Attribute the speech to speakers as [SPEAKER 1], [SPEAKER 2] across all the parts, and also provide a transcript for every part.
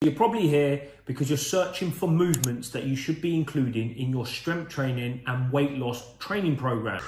[SPEAKER 1] You're probably here because you're searching for movements that you should be including in your strength training and weight loss training program.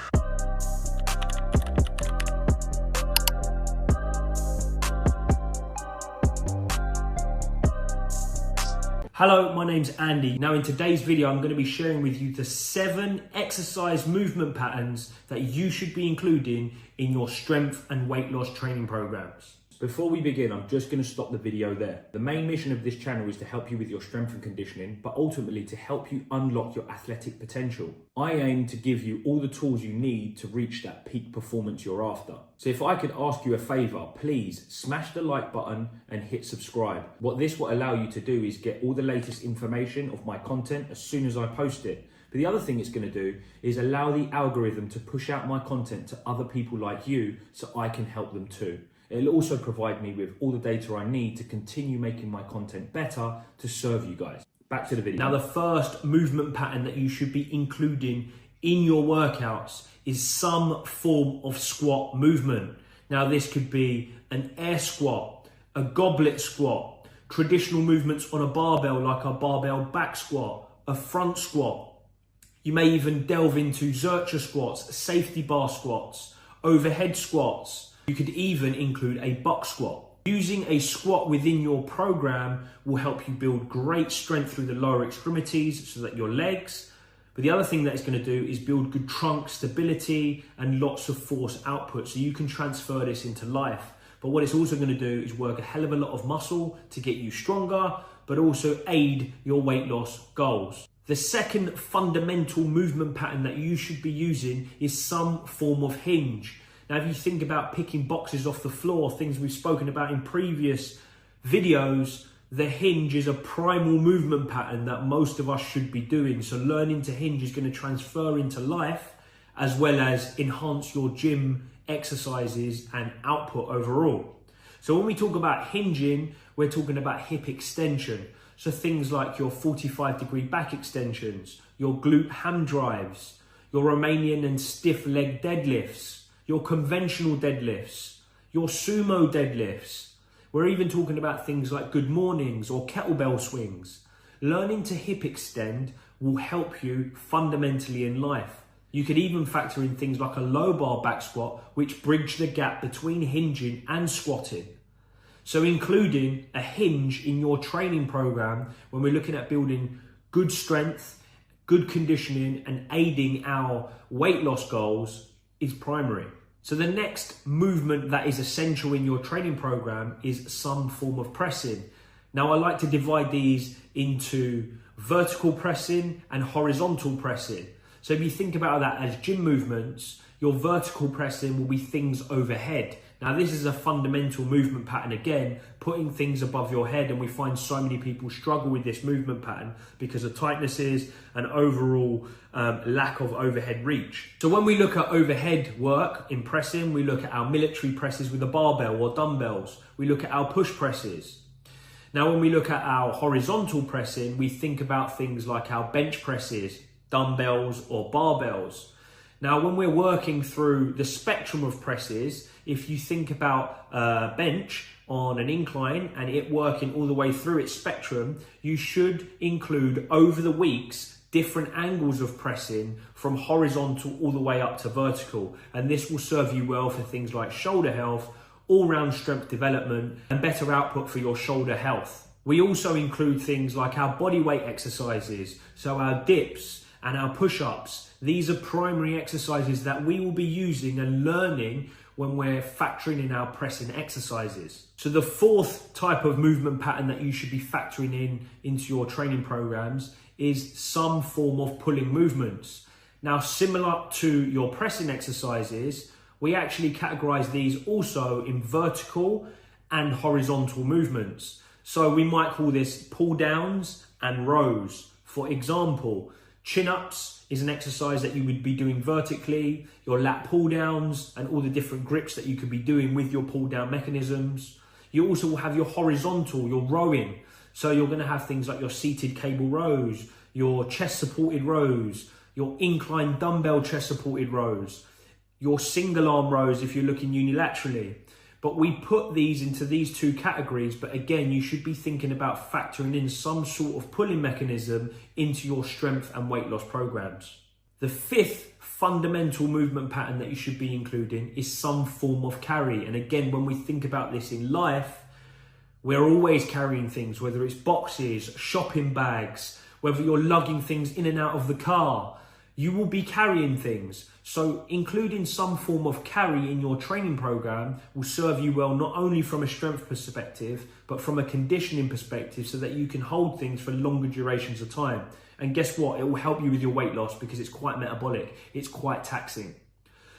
[SPEAKER 1] Hello, my name's Andy. Now in today's video, I'm going to be sharing with you the 7 exercise movement patterns that you should be including in your strength and weight loss training programs. Before we begin, I'm just going to stop the video there. The main mission of this channel is to help you with your strength and conditioning, but ultimately to help you unlock your athletic potential. I aim to give you all the tools you need to reach that peak performance you're after. So if I could ask you a favor, please smash the like button and hit subscribe. What this will allow you to do is get all the latest information of my content as soon as I post it. But the other thing it's going to do is allow the algorithm to push out my content to other people like you so I can help them too. It'll also provide me with all the data I need to continue making my content better to serve you guys. Back to the video. Now, the first movement pattern that you should be including in your workouts is some form of squat movement. Now, this could be an air squat, a goblet squat, traditional movements on a barbell like a barbell back squat, a front squat. You may even delve into Zercher squats, safety bar squats, overhead squats. You could even include a buck squat. Using a squat within your program will help you build great strength through the lower extremities so that your legs. But the other thing that it's going to do is build good trunk stability and lots of force output so you can transfer this into life. But what it's also going to do is work a hell of a lot of muscle to get you stronger, but also aid your weight loss goals. The second fundamental movement pattern that you should be using is some form of hinge. Now, if you think about picking boxes off the floor, things we've spoken about in previous videos, the hinge is a primal movement pattern that most of us should be doing. So learning to hinge is going to transfer into life as well as enhance your gym exercises and output overall. So when we talk about hinging, we're talking about hip extension. So things like your 45-degree back extensions, your glute ham drives, your Romanian and stiff leg deadlifts, your conventional deadlifts, your sumo deadlifts. We're even talking about things like good mornings or kettlebell swings. Learning to hip extend will help you fundamentally in life. You could even factor in things like a low bar back squat, which bridge the gap between hinging and squatting. So including a hinge in your training program when we're looking at building good strength, good conditioning, and aiding our weight loss goals is primary. So the next movement that is essential in your training program is some form of pressing. Now, I like to divide these into vertical pressing and horizontal pressing. So if you think about that as gym movements, your vertical pressing will be things overhead. Now, this is a fundamental movement pattern, again, putting things above your head, and we find so many people struggle with this movement pattern because of tightnesses and overall lack of overhead reach. So when we look at overhead work in pressing, we look at our military presses with a barbell or dumbbells. We look at our push presses. Now, when we look at our horizontal pressing, we think about things like our bench presses, dumbbells or barbells. Now, when we're working through the spectrum of presses, if you think about a bench on an incline and it working all the way through its spectrum, you should include over the weeks different angles of pressing from horizontal all the way up to vertical. And this will serve you well for things like shoulder health, all-round strength development, and better output for your shoulder health. We also include things like our body weight exercises, so our dips and our push-ups. These are primary exercises that we will be using and learning when we're factoring in our pressing exercises. So the fourth type of movement pattern that you should be factoring into your training programs is some form of pulling movements. Now, similar to your pressing exercises, we actually categorize these also in vertical and horizontal movements. So we might call this pull downs and rows. For example, chin-ups is an exercise that you would be doing vertically, your lat pull downs and all the different grips that you could be doing with your pull down mechanisms. You also will have your horizontal, your rowing. So you're going to have things like your seated cable rows, your chest supported rows, your incline dumbbell chest supported rows, your single arm rows if you're looking unilaterally. But we put these into these two categories, but again, you should be thinking about factoring in some sort of pulling mechanism into your strength and weight loss programs. The fifth fundamental movement pattern that you should be including is some form of carry. And again, when we think about this in life, we're always carrying things, whether it's boxes, shopping bags, whether you're lugging things in and out of the car, you will be carrying things. So including some form of carry in your training program will serve you well, not only from a strength perspective, but from a conditioning perspective, so that you can hold things for longer durations of time. And guess what? It will help you with your weight loss because it's quite metabolic. It's quite taxing.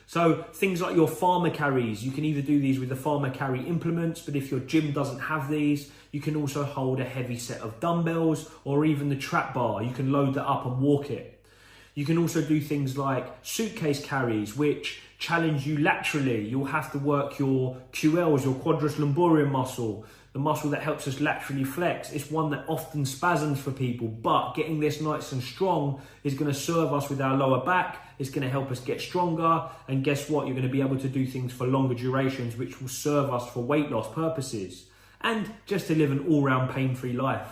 [SPEAKER 1] So things like your farmer carries, you can either do these with the farmer carry implements, but if your gym doesn't have these, you can also hold a heavy set of dumbbells or even the trap bar. You can load that up and walk it. You can also do things like suitcase carries, which challenge you laterally. You'll have to work your QLs, your quadrus lumborum muscle, the muscle that helps us laterally flex. It's one that often spasms for people, but getting this nice and strong is going to serve us with our lower back. It's going to help us get stronger. And guess what? You're going to be able to do things for longer durations, which will serve us for weight loss purposes and just to live an all-round pain-free life.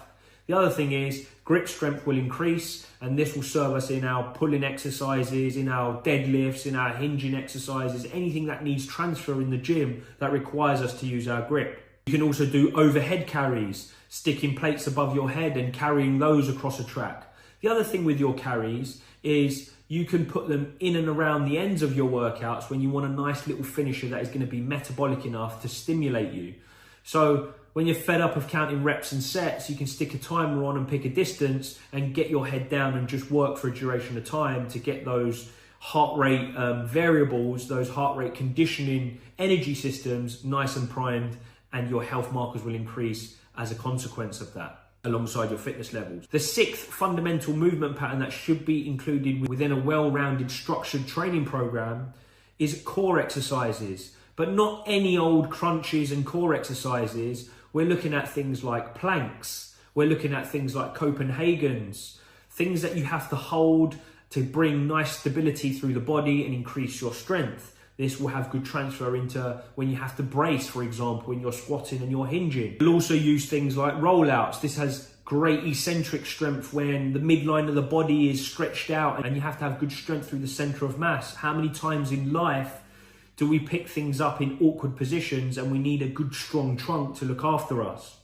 [SPEAKER 1] The other thing is grip strength will increase, and this will serve us in our pulling exercises, in our deadlifts, in our hinging exercises, anything that needs transfer in the gym that requires us to use our grip. You can also do overhead carries, sticking plates above your head and carrying those across a track. The other thing with your carries is you can put them in and around the ends of your workouts when you want a nice little finisher that is going to be metabolic enough to stimulate you. So when you're fed up of counting reps and sets, you can stick a timer on and pick a distance and get your head down and just work for a duration of time to get those heart rate variables, those heart rate conditioning energy systems nice and primed, and your health markers will increase as a consequence of that, alongside your fitness levels. The sixth fundamental movement pattern that should be included within a well-rounded structured training program is core exercises, but not any old crunches and core exercises. We're looking at things like planks. We're looking at things like Copenhagen's, things that you have to hold to bring nice stability through the body and increase your strength. This will have good transfer into when you have to brace, for example, when you're squatting and you're hinging. We'll also use things like rollouts. This has great eccentric strength when the midline of the body is stretched out, and you have to have good strength through the center of mass. How many times in life do we pick things up in awkward positions and we need a good strong trunk to look after us?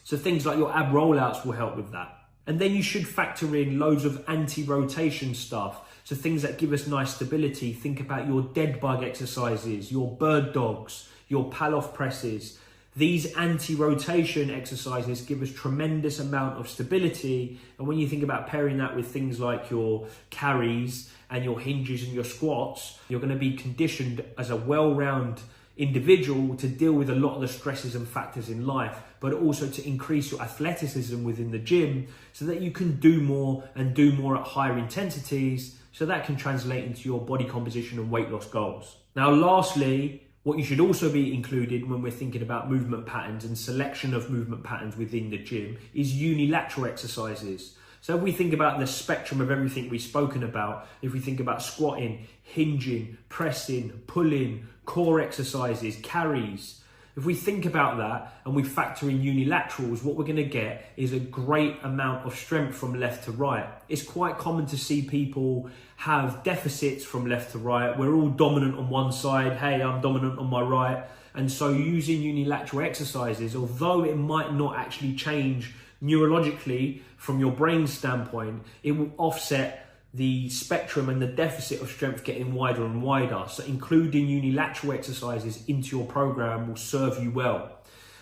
[SPEAKER 1] So things like your ab rollouts will help with that. And then you should factor in loads of anti-rotation stuff. So things that give us nice stability. Think about your dead bug exercises, your bird dogs, your Pallof presses. These anti-rotation exercises give us tremendous amount of stability. And when you think about pairing that with things like your carries and your hinges and your squats, you're going to be conditioned as a well-rounded individual to deal with a lot of the stresses and factors in life, but also to increase your athleticism within the gym so that you can do more and do more at higher intensities, so that can translate into your body composition and weight loss goals. Now, lastly, what you should also be included when we're thinking about movement patterns and selection of movement patterns within the gym is unilateral exercises. So if we think about the spectrum of everything we've spoken about, if we think about squatting, hinging, pressing, pulling, core exercises, carries, if we think about that and we factor in unilaterals, what we're going to get is a great amount of strength from left to right. It's quite common to see people have deficits from left to right. We're all dominant on one side. Hey, I'm dominant on my right. And so using unilateral exercises, although it might not actually change neurologically from your brain standpoint, it will offset the spectrum and the deficit of strength getting wider and wider. So including unilateral exercises into your program will serve you well.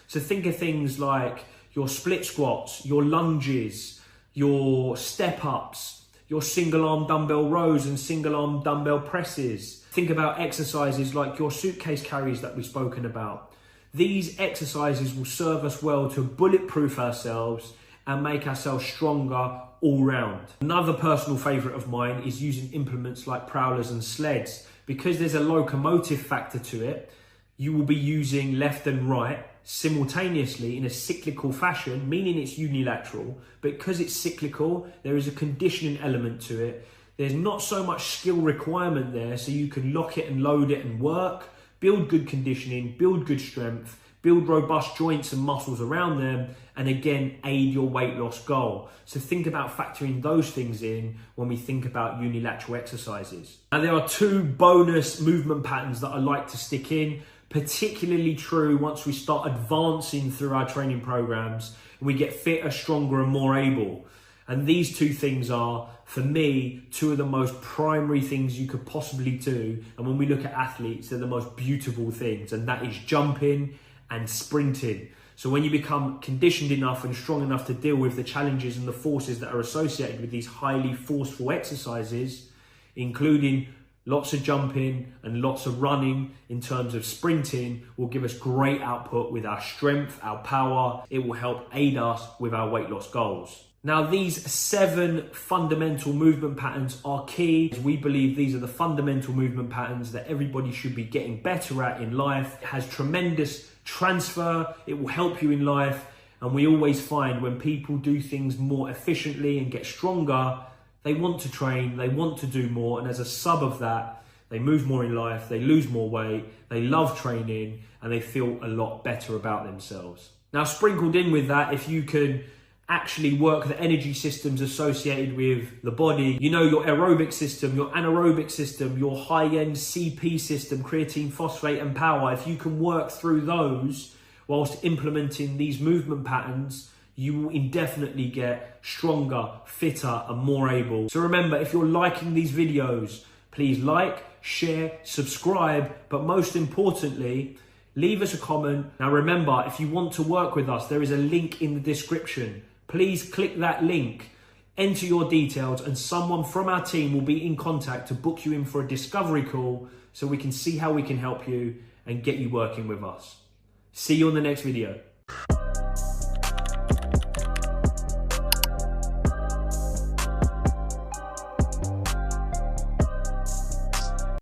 [SPEAKER 1] So think of things like your split squats, your lunges, your step ups, your single arm dumbbell rows and single arm dumbbell presses. Think about exercises like your suitcase carries that we've spoken about. These exercises will serve us well to bulletproof ourselves and make ourselves stronger all round. Another personal favorite of mine is using implements like prowlers and sleds. Because there's a locomotive factor to it, you will be using left and right simultaneously in a cyclical fashion, meaning it's unilateral. Because it's cyclical, there is a conditioning element to it. There's not so much skill requirement there, so you can lock it and load it and work, build good conditioning, build good strength, build robust joints and muscles around them, and again, aid your weight loss goal. So think about factoring those things in when we think about unilateral exercises. Now, there are 2 bonus movement patterns that I like to stick in, particularly true once we start advancing through our training programs and we get fitter, stronger, and more able. And these 2 things are, for me, 2 of the most primary things you could possibly do. And when we look at athletes, they're the most beautiful things, and that is jumping and sprinting. So when you become conditioned enough and strong enough to deal with the challenges and the forces that are associated with these highly forceful exercises, including lots of jumping and lots of running in terms of sprinting, will give us great output with our strength, our power. It will help aid us with our weight loss goals. Now, these 7 fundamental movement patterns are key. We believe these are the fundamental movement patterns that everybody should be getting better at in life. It has tremendous transfer. It will help you in life. And we always find when people do things more efficiently and get stronger, they want to train, they want to do more. And as a sub of that, they move more in life, they lose more weight, they love training, and they feel a lot better about themselves. Now, sprinkled in with that, if you can actually work the energy systems associated with the body, you know, your aerobic system, your anaerobic system, your high-end CP system, creatine, phosphate, and power, if you can work through those whilst implementing these movement patterns, you will indefinitely get stronger, fitter, and more able. So remember, if you're liking these videos, please like, share, subscribe, but most importantly, leave us a comment. Now remember, if you want to work with us, there is a link in the description. Please click that link, enter your details, and someone from our team will be in contact to book you in for a discovery call so we can see how we can help you and get you working with us. See you on the next video.